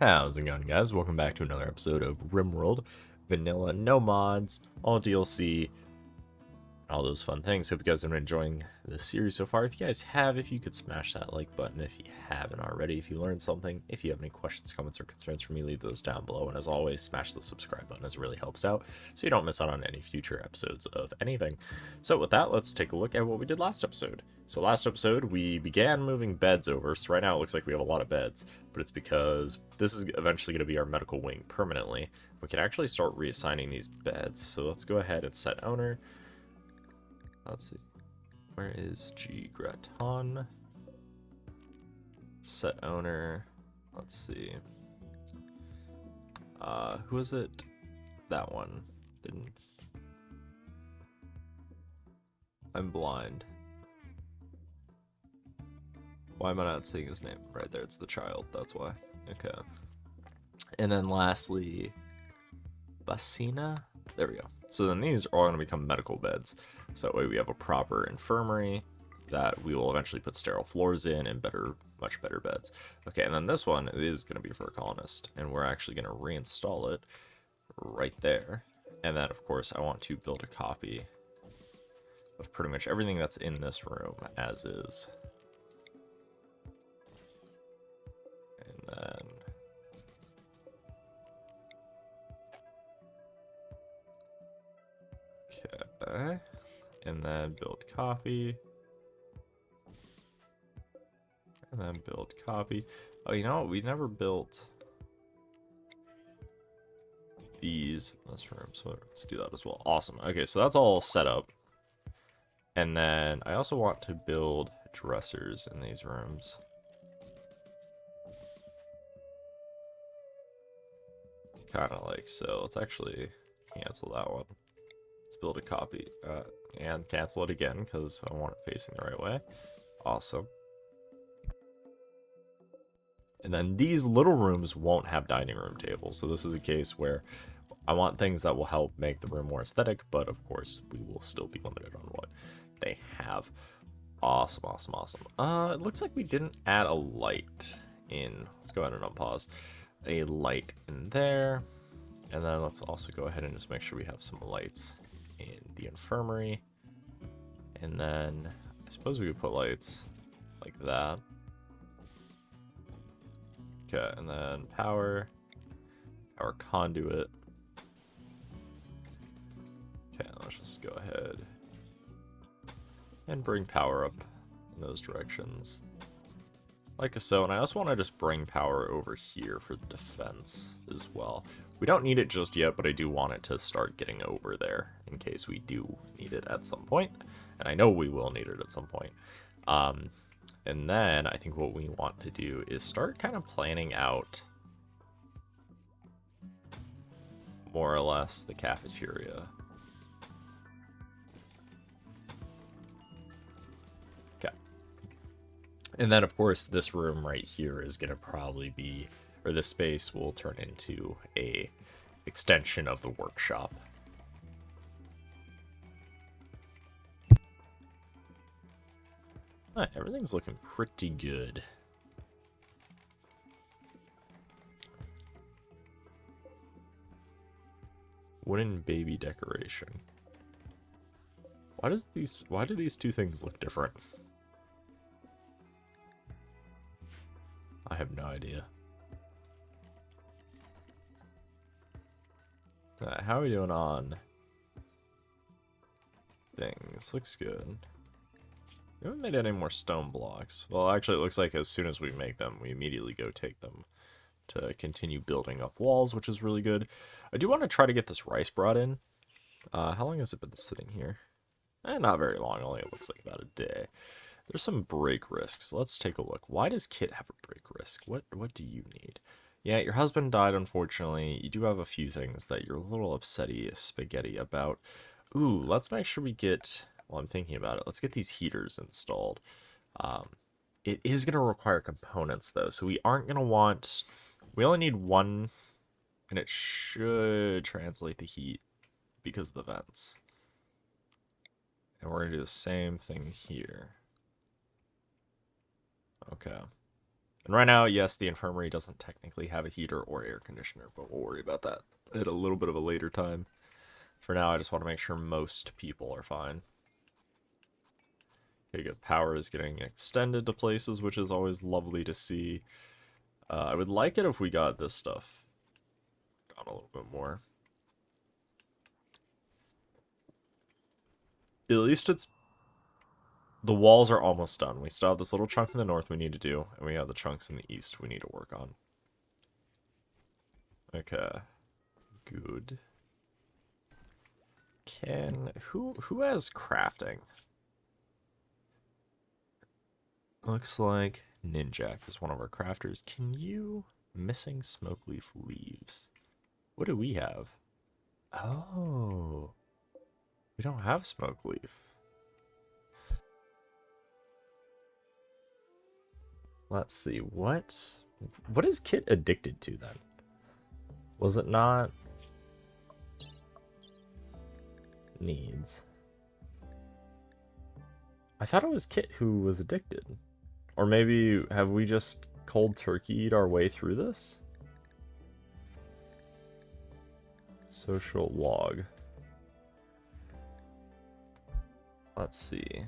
How's it going, guys? Welcome back to another episode of RimWorld. Vanilla, no mods, all DLC, all those fun things. Hope you guys have been enjoying the series so far. If you guys have, if you could smash that like button if you haven't already, if you learned something. If you have any questions, comments, or concerns for me, leave those down below. And as always, smash the subscribe button, as it really helps out, so you don't miss out on any future episodes of anything. So with that, let's take a look at what we did last episode. So last episode, we began moving beds over. So right now it looks like we have a lot of beds, but it's because this is eventually going to be our medical wing permanently. We can actually start reassigning these beds. So let's go ahead and set owner. Let's see. Where is G Graton? Set owner. Let's see. Who is it? That one. Didn't. I'm blind. Why am I not seeing his name? Right there, it's the child. That's why. Okay. And then lastly, Basina. There we go. So then these are all going to become medical beds. So that way we have a proper infirmary that we will eventually put sterile floors in and much better beds. Okay, and then this one is going to be for a colonist, and we're actually going to reinstall it right there. And then, of course, I want to build a copy of pretty much everything that's in this room as is. And then okay, and then build copy, and then build copy. Oh, you know what? We never built these in this room, so let's do that as well. Awesome. Okay, so that's all set up. And then I also want to build dressers in these rooms. Kind of like so. Let's actually cancel that one. Let's build a copy and cancel it again because I want it facing the right way. Awesome. And then these little rooms won't have dining room tables. So this is a case where I want things that will help make the room more aesthetic, but of course we will still be limited on what they have. Awesome, awesome, awesome. It looks like we didn't add a light in. Let's go ahead and unpause. A light in there. And then let's also go ahead and just make sure we have some lights in the infirmary. And then I suppose we could put lights like that. Okay, and then power conduit. Okay, let's just go ahead and bring power up in those directions. Like so, and I also want to just bring power over here for the defense as well. We don't need it just yet, but I do want it to start getting over there in case we do need it at some point. And I know we will need it at some point. And then I think what we want to do is start kind of planning out more or less the cafeteria. Okay. And then, of course, this room right here is going to probably be, or this space will turn into a extension of the workshop. All right, everything's looking pretty good. Wooden baby decoration. Why do these two things look different? I have no idea. How are we doing on things? Looks good. We haven't made any more stone blocks. Well, actually, it looks like as soon as we make them, we immediately go take them to continue building up walls, which is really good. I do want to try to get this rice brought in. How long has it been sitting here? Not very long. Only it looks like about a day. There's some break risks. Let's take a look. Why does Kit have a break risk? What do you need? Yeah, your husband died, unfortunately. You do have a few things that you're a little upsetty spaghetti about. Ooh, let's make sure we get... Well, I'm thinking about it. Let's get these heaters installed. It is going to require components, though, so we aren't going to want... We only need one, and it should translate the heat because of the vents. And we're going to do the same thing here. Okay. And right now, yes, the infirmary doesn't technically have a heater or air conditioner, but we'll worry about that at a little bit of a later time. For now, I just want to make sure most people are fine. Okay, good. Power is getting extended to places, which is always lovely to see. I would like it if we got this stuff on a little bit more. At least it's... The walls are almost done. We still have this little chunk in the north we need to do, and we have the chunks in the east we need to work on. Okay. Good. Who has crafting? Looks like Ninjak is one of our crafters. Can you... Missing smoke leaf leaves. What do we have? Oh. We don't have smoke leaf. Let's see, what is Kit addicted to then? Was it not needs? I thought it was Kit who was addicted. Or maybe have we just cold turkeyed our way through this? Social log. Let's see.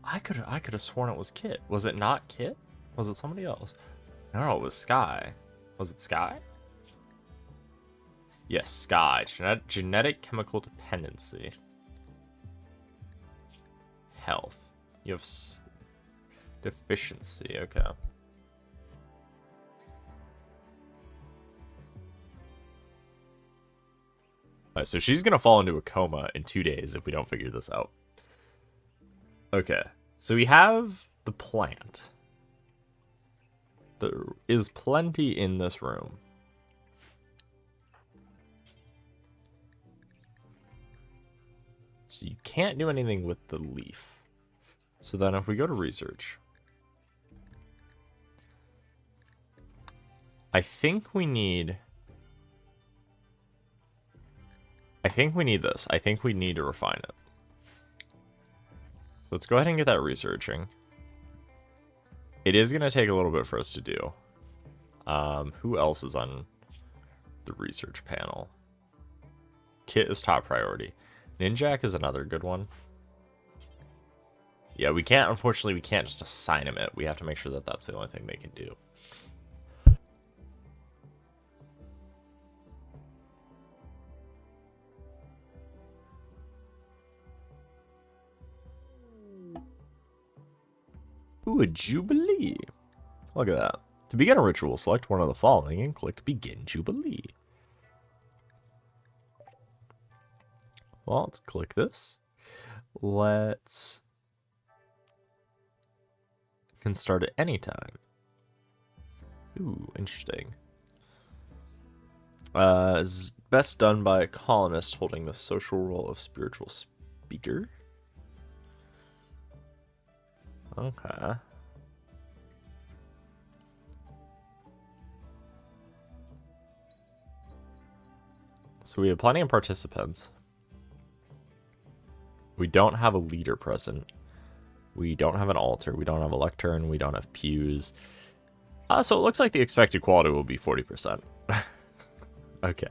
I could have sworn it was Kit. Was it not Kit? Was it somebody else? No, it was Sky. Was it Sky? Yes, Sky. Genetic chemical dependency. Health. You have deficiency. Okay. Alright, so she's gonna fall into a coma in 2 days if we don't figure this out. Okay, so we have the plant. There is plenty in this room. So you can't do anything with the leaf. So then if we go to research, I think we need this. I think we need to refine it. Let's go ahead and get that researching. It is going to take a little bit for us to do. Who else is on the research panel? Kit is top priority. Ninjak is another good one. Yeah, unfortunately, we can't just assign him it. We have to make sure that that's the only thing they can do. Ooh, a Jubilee. Look at that. To begin a ritual, select one of the following and click Begin Jubilee. Well, let's click this. Can start at any time. Ooh, interesting. Is best done by a colonist holding the social role of spiritual speaker. Okay. So we have plenty of participants. We don't have a leader present. We don't have an altar. We don't have a lectern. We don't have pews. So it looks like the expected quality will be 40%. Okay.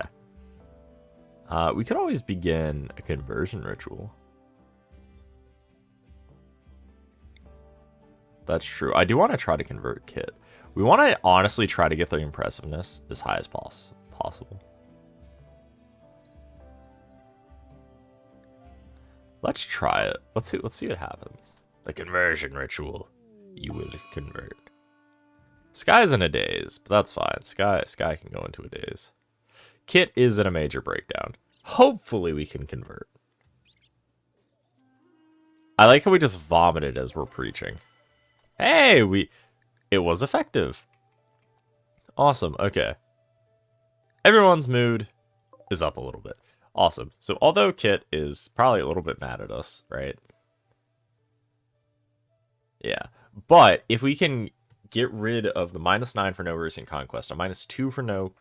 We could always begin a conversion ritual. That's true. I do want to try to convert Kit. We want to honestly try to get the impressiveness as high as possible. Let's try it. Let's see what happens. The conversion ritual. You will convert. Sky's in a daze, but that's fine. Sky can go into a daze. Kit is in a major breakdown. Hopefully we can convert. I like how we just vomited as we're preaching. Hey, it was effective. Awesome. Okay. Everyone's mood is up a little bit. Awesome. So although Kit is probably a little bit mad at us, right? Yeah. But if we can get rid of the -9 for no recent conquest, a -2 for no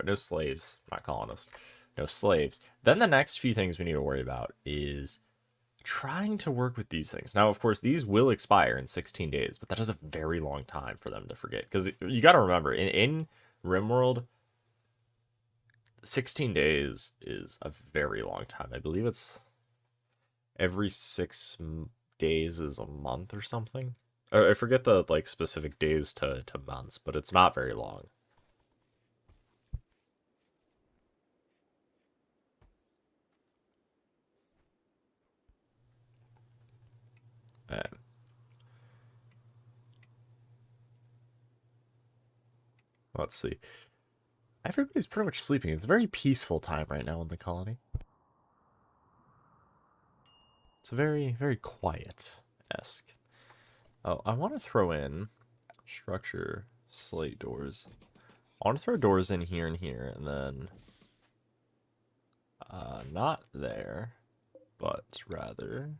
no slaves, not colonists, no slaves. Then the next few things we need to worry about is trying to work with these things. Now, of course, these will expire in 16 days, but that is a very long time for them to forget. Because you got to remember, in RimWorld, 16 days is a very long time. I believe it's every 6 days is a month or something. I forget the like specific days to months, but it's not very long. And let's see. Everybody's pretty much sleeping. It's a very peaceful time right now in the colony. It's very, very quiet-esque. Oh, I want to throw in structure slate doors. I want to throw doors in here and here, and then not there, but rather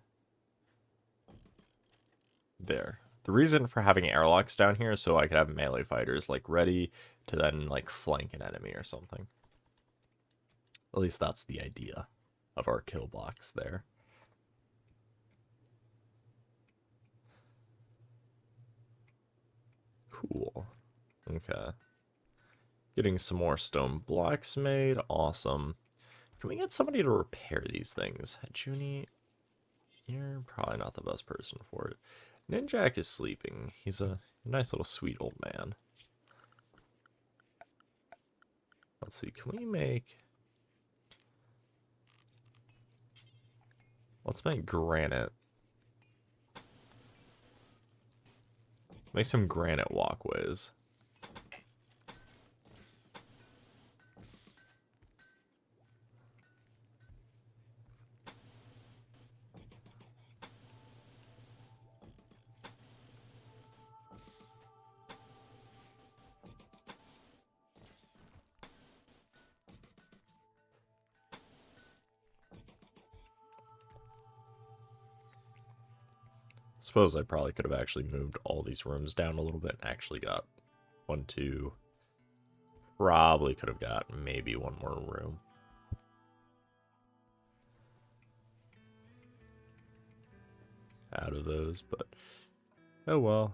there. The reason for having airlocks down here is so I could have melee fighters like ready to then like flank an enemy or something. At least that's the idea of our kill box there. Cool. Okay. Getting some more stone blocks made. Awesome. Can we get somebody to repair these things? Junie, you're probably not the best person for it. Ninjak is sleeping. He's a nice little sweet old man. Let's see, can we make... Let's make granite. Make some granite walkways. Suppose I probably could have actually moved all these rooms down a little bit and actually got 1, 2. Probably could have got maybe one more room. Out of those, but oh well.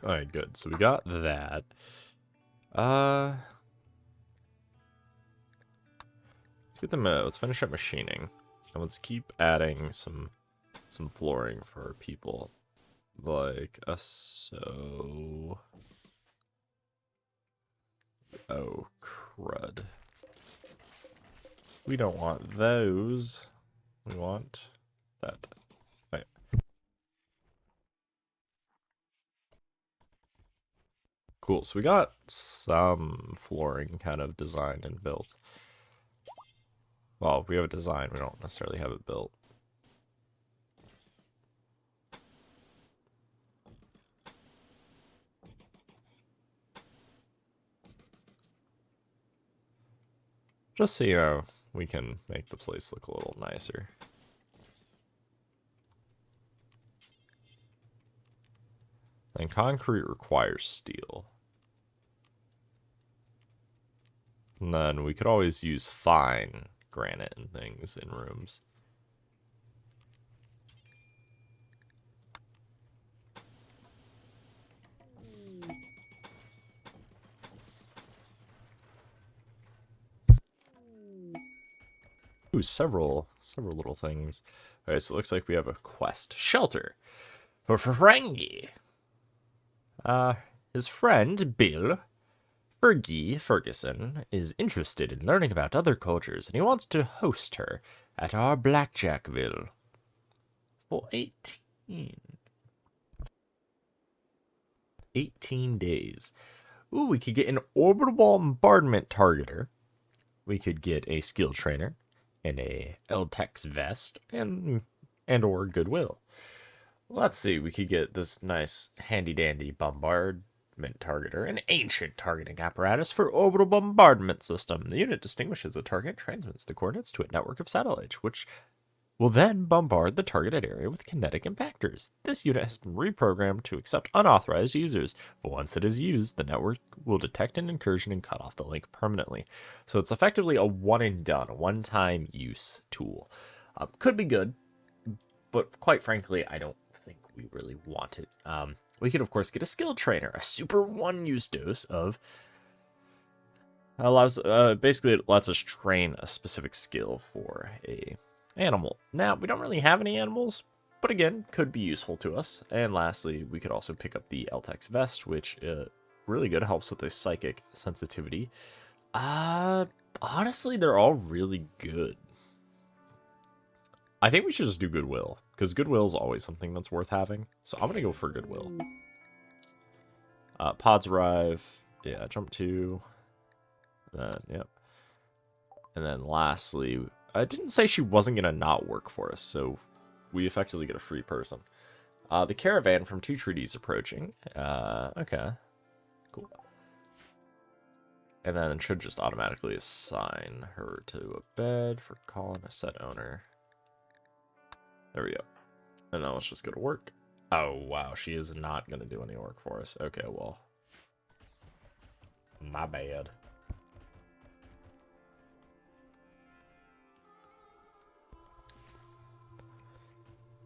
Alright, good. So we got that. Let's get them let's finish up machining. And let's keep adding some flooring for people. Like so. Oh crud. We don't want those. We want that. Right. Cool, so we got some flooring kind of designed and built. Well, we have a design, we don't necessarily have it built. Just so you know, we can make the place look a little nicer. And concrete requires steel. And then we could always use fine granite and things in rooms. Ooh, several little things. Alright, so it looks like we have a quest. Shelter for Ferengi. His friend, Bill Ferguson, is interested in learning about other cultures, and he wants to host her at our Blackjackville for 18 days. Ooh, we could get an orbital bombardment targeter. We could get a skill trainer and a L-Tex vest and or goodwill. Let's see, we could get this nice handy dandy bombardment Equipment Targeter, an ancient targeting apparatus for orbital bombardment system. The unit distinguishes a target, transmits the coordinates to a network of satellites, which will then bombard the targeted area with kinetic impactors. This unit has been reprogrammed to accept unauthorized users, but once it is used, the network will detect an incursion and cut off the link permanently. So it's effectively a one and done, a one-time use tool. Could be good, but quite frankly, I don't think we really want it. We could, of course, get a skill trainer, a super one-use dose of allows basically it lets us train a specific skill for a animal. Now, we don't really have any animals, but again, could be useful to us. And lastly, we could also pick up the Eltex Vest, which really good, helps with the psychic sensitivity. Honestly, they're all really good. I think we should just do Goodwill, because Goodwill is always something that's worth having. So I'm going to go for Goodwill. Pods arrive. Yeah, jump 2. Yep. And then lastly, I didn't say she wasn't going to not work for us, so we effectively get a free person. The caravan from 2 treaties approaching. Okay. Cool. And then it should just automatically assign her to a bed for calling a set owner. There we go. And now let's just go to work. Oh, wow. She is not going to do any work for us. Okay, well. My bad.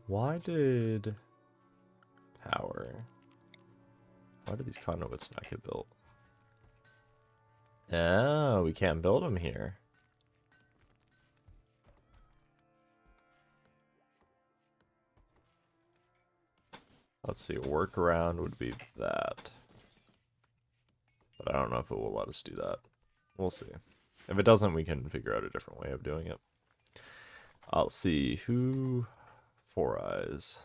Why did power? Why did these conduits not get built? Oh, we can't build them here. Let's see, a workaround would be that. But I don't know if it will let us do that. We'll see. If it doesn't, we can figure out a different way of doing it. Let's see, who... 4 Eyes.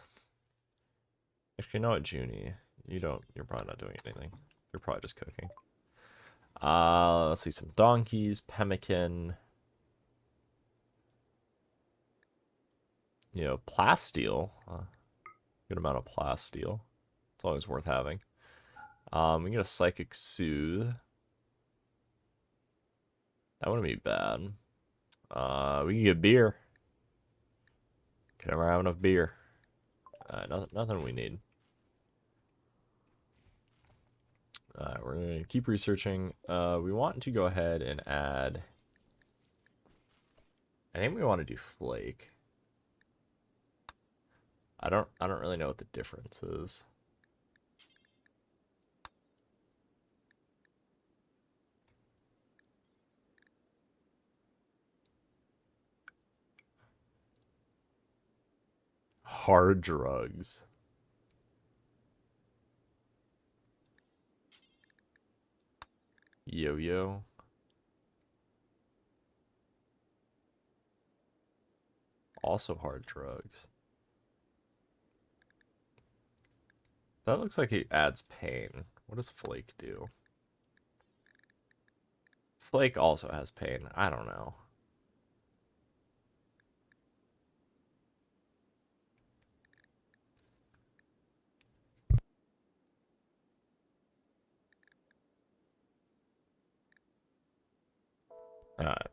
Actually, you know what, Junie? You're probably not doing anything. You're probably just cooking. Let's see, some donkeys, pemmican. You know, plasteel. Good amount of plasteel. It's always worth having. We get a psychic soothe. That wouldn't be bad. We can get beer. Can never have enough beer. Nothing we need. Alright, we're gonna keep researching. We want to go ahead and add. I think we want to do flake. I don't really know what the difference is. Hard drugs. Yo-yo. Also hard drugs. That looks like it adds pain. What does flake do? Flake also has pain. I don't know. Alright.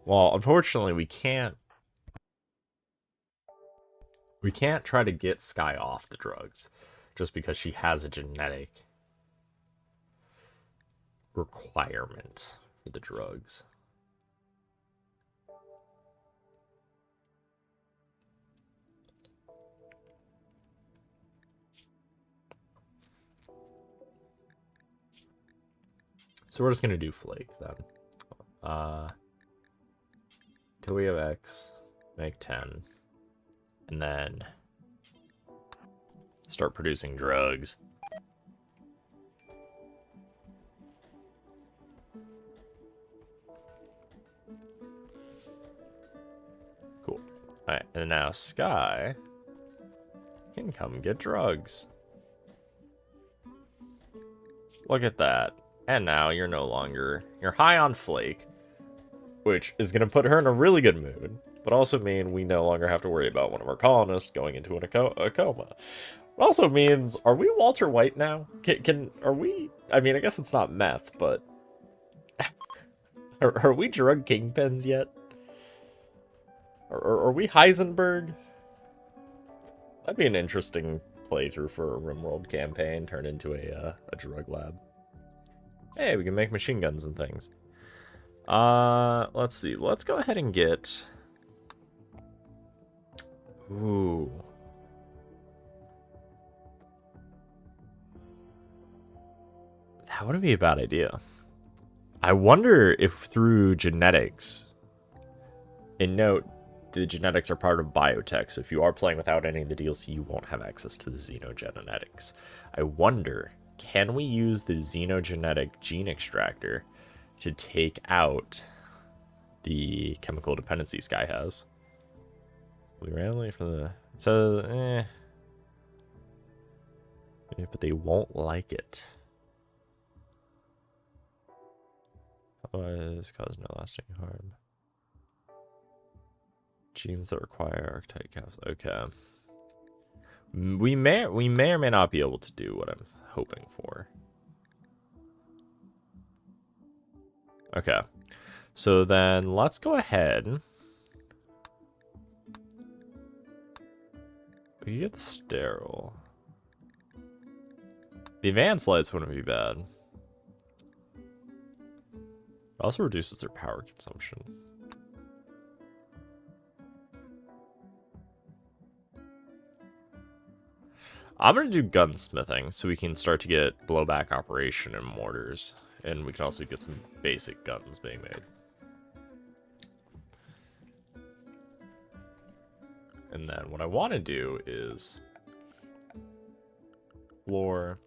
Well, unfortunately, we can't try to get Sky off the drugs just because she has a genetic requirement for the drugs. So we're just gonna do flake then. Till we have X, make 10, and then start producing drugs. Cool. Alright, and now Sky can come get drugs. Look at that. And now you're you're high on flake, which is going to put her in a really good mood, but also mean we no longer have to worry about one of our colonists going into a coma. also means, are we Walter White now? Are we? I mean, I guess it's not meth, but are we drug kingpins yet? Are we Heisenberg? That'd be an interesting playthrough for a RimWorld campaign, turn into a drug lab. Hey, we can make machine guns and things. Let's see. Let's go ahead and get... Ooh. That wouldn't be a bad idea. I wonder if through genetics... And note, the genetics are part of biotech, so if you are playing without any of the DLC, you won't have access to the xenogenetics. I wonder, can we use the xenogenetic gene extractor to take out the chemical dependency Sky has? We randomly for the... So, but they won't like it. Otherwise, cause no lasting harm. Genes that require archetype caps. Okay. We may or may not be able to do what I'm hoping for. Okay. So then let's go ahead. We get the sterile. The advanced lights wouldn't be bad. It also reduces their power consumption. I'm going to do gunsmithing so we can start to get blowback operation and mortars. And we can also get some basic guns being made. And then what I want to do is floor.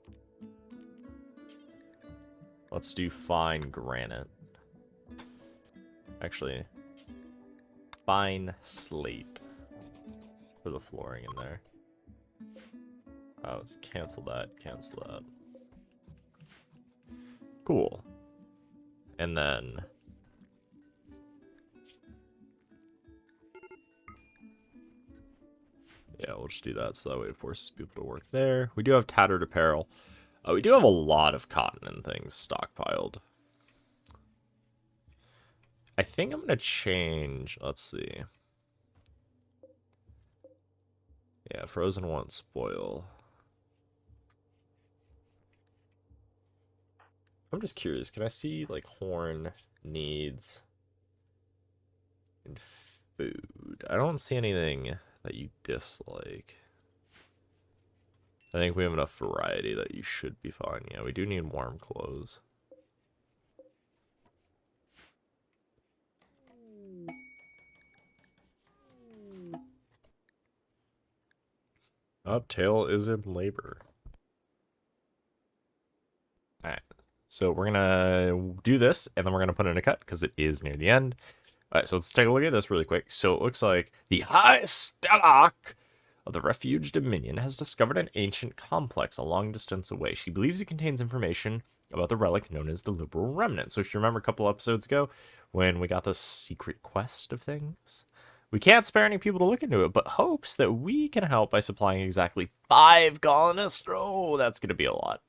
Let's do fine granite. Actually, fine slate for the flooring in there. Oh, let's cancel that, cancel that. Cool. And then... yeah, we'll just do that so that way it forces people to work there. We do have tattered apparel. We do have a lot of cotton and things stockpiled. I think I'm going to change... let's see. Yeah, frozen won't spoil. I'm just curious, can I see, like, horn needs and food? I don't see anything that you dislike. I think we have enough variety that you should be fine. Yeah, we do need warm clothes. Tail is in labor. Alright. So we're going to do this, and then we're going to put in a cut, because it is near the end. Alright, so let's take a look at this really quick. So it looks like the High Stellarch of the Refuge Dominion has discovered an ancient complex a long distance away. She believes it contains information about the relic known as the Liberal Remnant. So if you remember a couple episodes ago, when we got this secret quest of things, we can't spare any people to look into it, but hopes that we can help by supplying exactly 5 colonists. Oh, that's going to be a lot.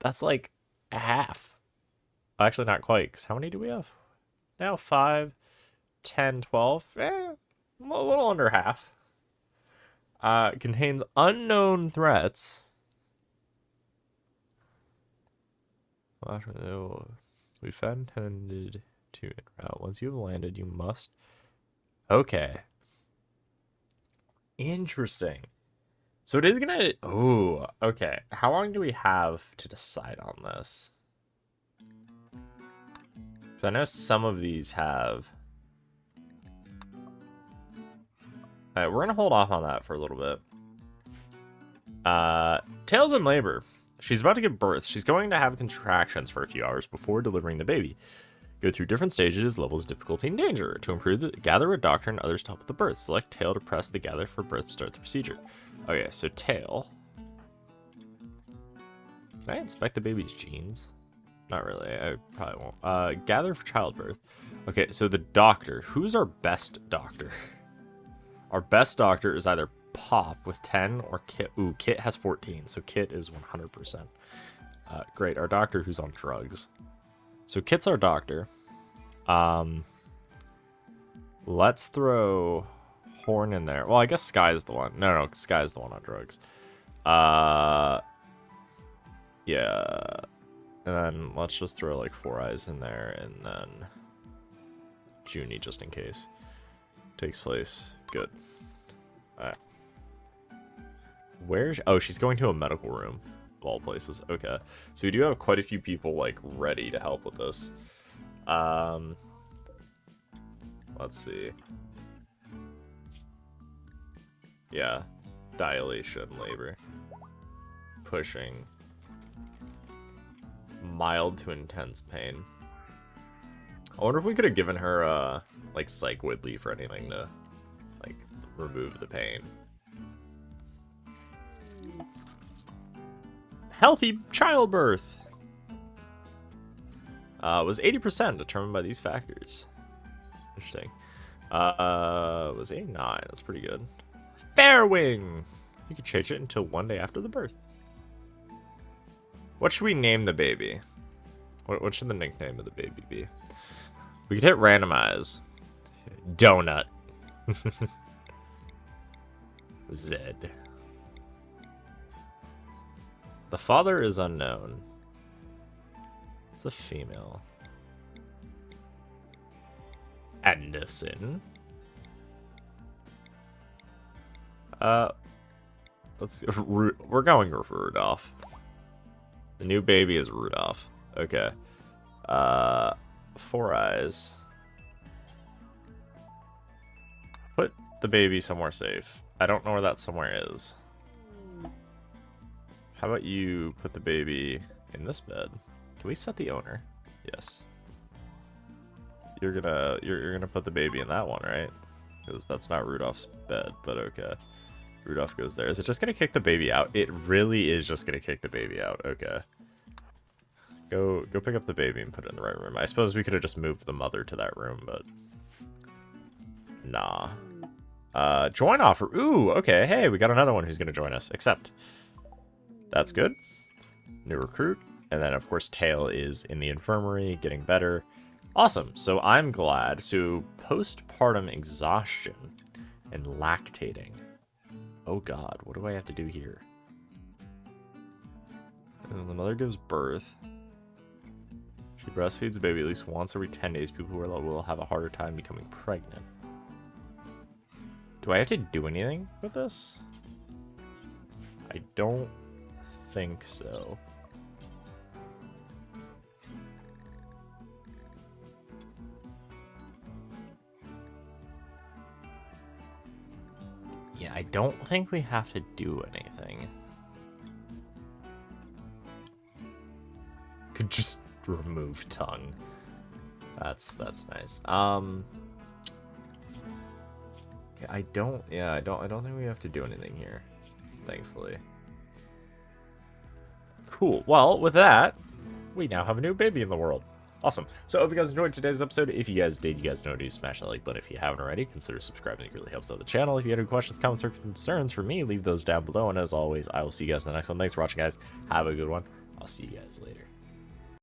That's like a half. Actually, not quite, because how many do we have? Now 5, 10, 12. A little under half. Contains unknown threats. We found intended to en route. Once you have landed, you must... okay. Interesting. So it is gonna... oh, okay. How long do we have to decide on this? So I know some of these have... alright, we're gonna hold off on that for a little bit. Tails in labor. She's about to give birth. She's going to have contractions for a few hours before delivering the baby. Go through different stages, levels, difficulty, and danger. To improve the gather a doctor and others to help with the birth. Select Tail to press the gather for birth to start the procedure. Okay, so Tail. Can I inspect the baby's genes? Not really. I probably won't. Gather for childbirth. Okay, so the doctor. Who's our best doctor? Our best doctor is either Pop with 10 or Kit. Ooh, Kit has 14, so Kit is 100%. Great, our doctor who's on drugs. So Kit's our doctor. Let's throw Horn in there. Well, I guess Sky's the one. No, Sky's the one on drugs. Yeah. And then let's just throw like Four Eyes in there, and then Junie just in case. Takes place. Good. Alright. Where's... Oh, she's going to a medical room. Of all places. Okay. So we do have quite a few people, like, ready to help with this. Let's see. Yeah. Dilation, labor. Pushing. Mild to intense pain. I wonder if we could have given her, like, Psych Woodley for anything to, like, remove the pain. Healthy childbirth! Was 80% determined by these factors. Interesting. Was 89. That's pretty good. Fairwing! You can change it until 1 day after the birth. What should we name the baby? What should the nickname of the baby be? We could hit randomize. Donut. Zed. The father is unknown. It's a female. Anderson. We're going with Rudolph. The new baby is Rudolph. Okay. Four Eyes. Put the baby somewhere safe. I don't know where that somewhere is. How about you put the baby in this bed? Can we set the owner? Yes. You're gonna put the baby in that one, right? Because that's not Rudolph's bed, but okay. Rudolph goes there. Is it just gonna kick the baby out? It really is just gonna kick the baby out. Okay. Go pick up the baby and put it in the right room. I suppose we could have just moved the mother to that room, but nah. Join offer. Ooh, okay. Hey, we got another one who's gonna join us. Accept. That's good. New recruit. And then, of course, Tail is in the infirmary, getting better. Awesome. So I'm glad. So postpartum exhaustion and lactating. Oh, God. What do I have to do here? And the mother gives birth. She breastfeeds the baby at least once every 10 days. People who are low will have a harder time becoming pregnant. Do I have to do anything with this? I don't think so. Yeah, I don't think we have to do anything. Could just remove tongue. That's nice. Okay, I don't think we have to do anything here, thankfully. Cool. Well, with that, we now have a new baby in the world. Awesome. So I hope you guys enjoyed today's episode. If you guys did, you guys know to smash that like button. If you haven't already, consider subscribing. It really helps out the channel. If you have any questions, comments, or concerns for me, leave those down below. And as always, I will see you guys in the next one. Thanks for watching, guys. Have a good one. I'll see you guys later.